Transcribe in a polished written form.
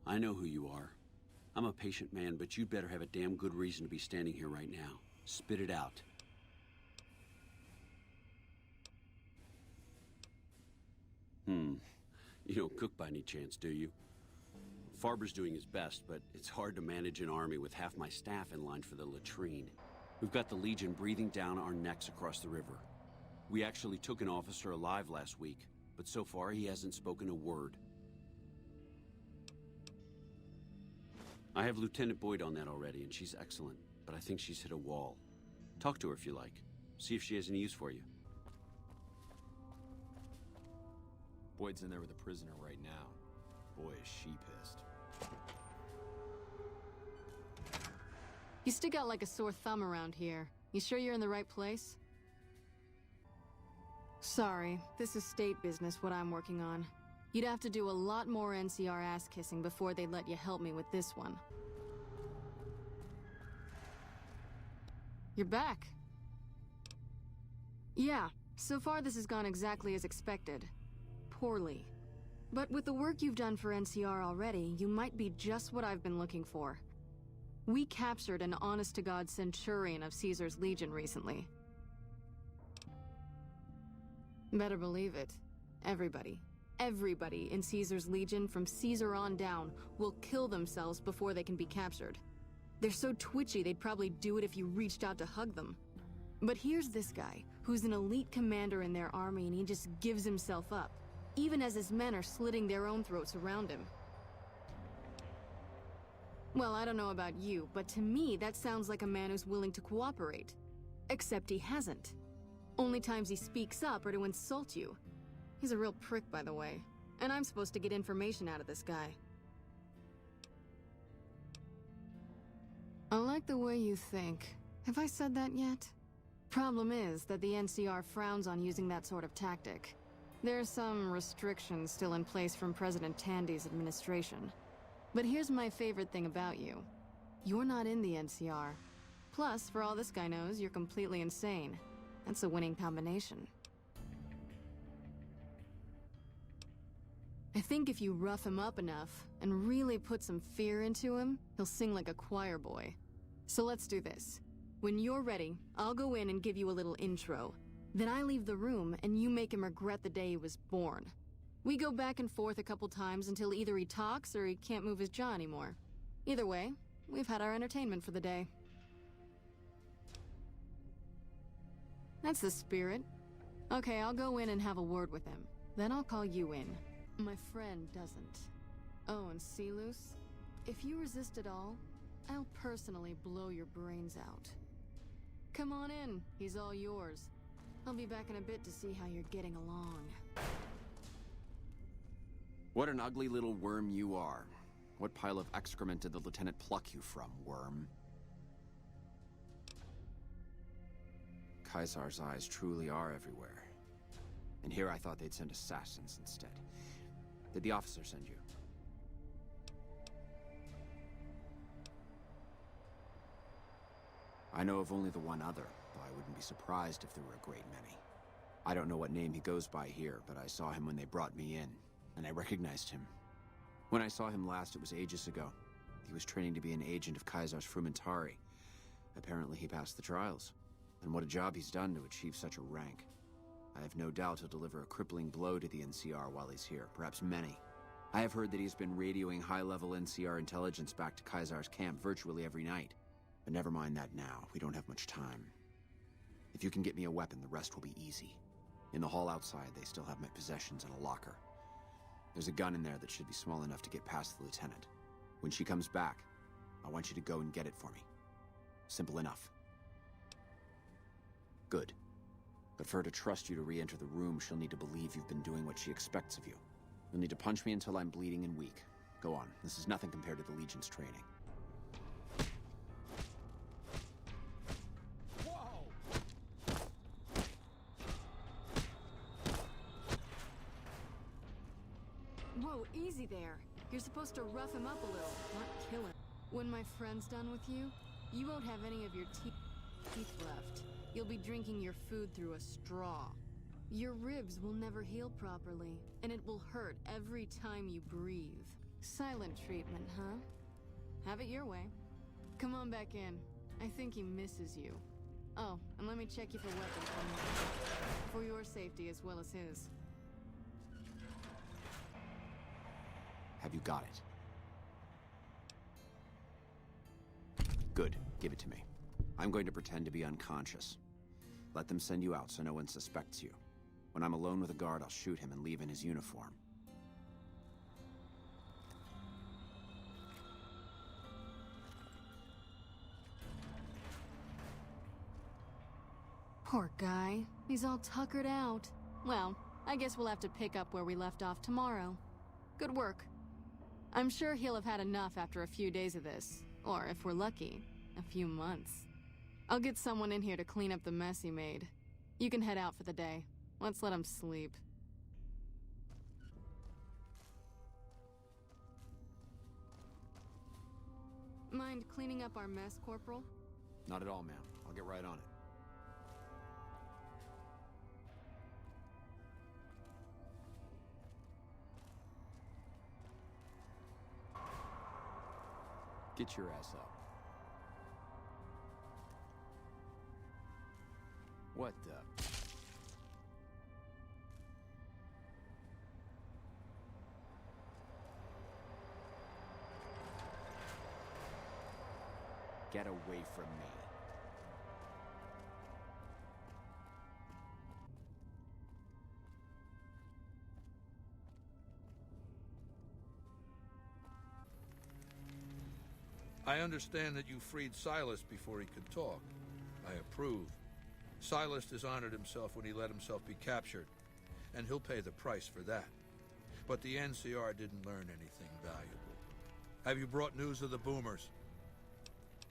I know who you are. I'm a patient man, but you'd better have a damn good reason to be standing here right now. Spit it out. You don't cook by any chance, do you? Farber's doing his best, but it's hard to manage an army with half my staff in line for the latrine. We've got the Legion breathing down our necks across the river. We actually took an officer alive last week, but so far he hasn't spoken a word. I have Lieutenant Boyd on that already, and she's excellent, but I think she's hit a wall. Talk to her if you like. See if she has any use for you. Boyd's in there with a prisoner right now. Boy, is she pissed. You stick out like a sore thumb around here. You sure you're in the right place? Sorry, this is state business, what I'm working on. You'd have to do a lot more NCR ass-kissing before they'd let you help me with this one. You're back. Yeah, so far this has gone exactly as expected. Poorly. But with the work you've done for NCR already, you might be just what I've been looking for. We captured an honest-to-God Centurion of Caesar's Legion recently. Better believe it. Everybody in Caesar's Legion from Caesar on down will kill themselves before they can be captured. They're so twitchy they'd probably do it if you reached out to hug them. But here's this guy, who's an elite commander in their army, and he just gives himself up, even as his men are slitting their own throats around him. Well, I don't know about you, but to me that sounds like a man who's willing to cooperate. Except he hasn't. Only times he speaks up are to insult you. He's a real prick, by the way. And I'm supposed to get information out of this guy. I like the way you think. Have I said that yet? Problem is that the NCR frowns on using that sort of tactic. There's some restrictions still in place from President Tandy's administration. But here's my favorite thing about you. You're not in the NCR. Plus, for all this guy knows, you're completely insane. That's a winning combination. I think if you rough him up enough, and really put some fear into him, he'll sing like a choir boy. So let's do this. When you're ready, I'll go in and give you a little intro. Then I leave the room, and you make him regret the day he was born. We go back and forth a couple times until either he talks or he can't move his jaw anymore. Either way, we've had our entertainment for the day. That's the spirit. Okay, I'll go in and have a word with him. Then I'll call you in. My friend doesn't. Oh, and Silus, if you resist at all, I'll personally blow your brains out. Come on in, he's all yours. I'll be back in a bit to see how you're getting along. What an ugly little worm you are. What pile of excrement did the lieutenant pluck you from, worm? Ceasar's eyes truly are everywhere. And here I thought they'd send assassins instead. Did the officer send you? I know of only the one other, though I wouldn't be surprised if there were a great many. I don't know what name he goes by here, but I saw him when they brought me in, and I recognized him. When I saw him last, it was ages ago. He was training to be an agent of Ceasar's Frumentari. Apparently he passed the trials. And what a job he's done to achieve such a rank. I have no doubt he'll deliver a crippling blow to the NCR while he's here, perhaps many. I have heard that he's been radioing high-level NCR intelligence back to Ceasar's camp virtually every night. But never mind that now, we don't have much time. If you can get me a weapon, the rest will be easy. In the hall outside, they still have my possessions in a locker. There's a gun in there that should be small enough to get past the lieutenant. When she comes back, I want you to go and get it for me. Simple enough. Good. But for her to trust you to re-enter the room, she'll need to believe you've been doing what she expects of you. You'll need to punch me until I'm bleeding and weak. Go on, this is nothing compared to the Legion's training. Whoa, easy there. You're supposed to rough him up a little, not kill him. When my friend's done with you, you won't have any of your teeth left. You'll be drinking your food through a straw. Your ribs will never heal properly, and it will hurt every time you breathe. Silent treatment, huh? Have it your way. Come on back in. I think he misses you. Oh, and let me check you for weapons one more time. For your safety as well as his. Have you got it? Good. Give it to me. I'm going to pretend to be unconscious. Let them send you out so no one suspects you. When I'm alone with a guard, I'll shoot him and leave in his uniform. Poor guy. He's all tuckered out. Well, I guess we'll have to pick up where we left off tomorrow. Good work. I'm sure he'll have had enough after a few days of this. Or, if we're lucky, a few months. I'll get someone in here to clean up the mess he made. You can head out for the day. Let's let him sleep. Mind cleaning up our mess, Corporal? Not at all, ma'am. I'll get right on it. Get your ass up. What the... Get away from me. I understand that you freed Silus before he could talk. I approve. Silus dishonored himself when he let himself be captured, and he'll pay the price for that. But the NCR didn't learn anything valuable. Have you brought news of the boomers?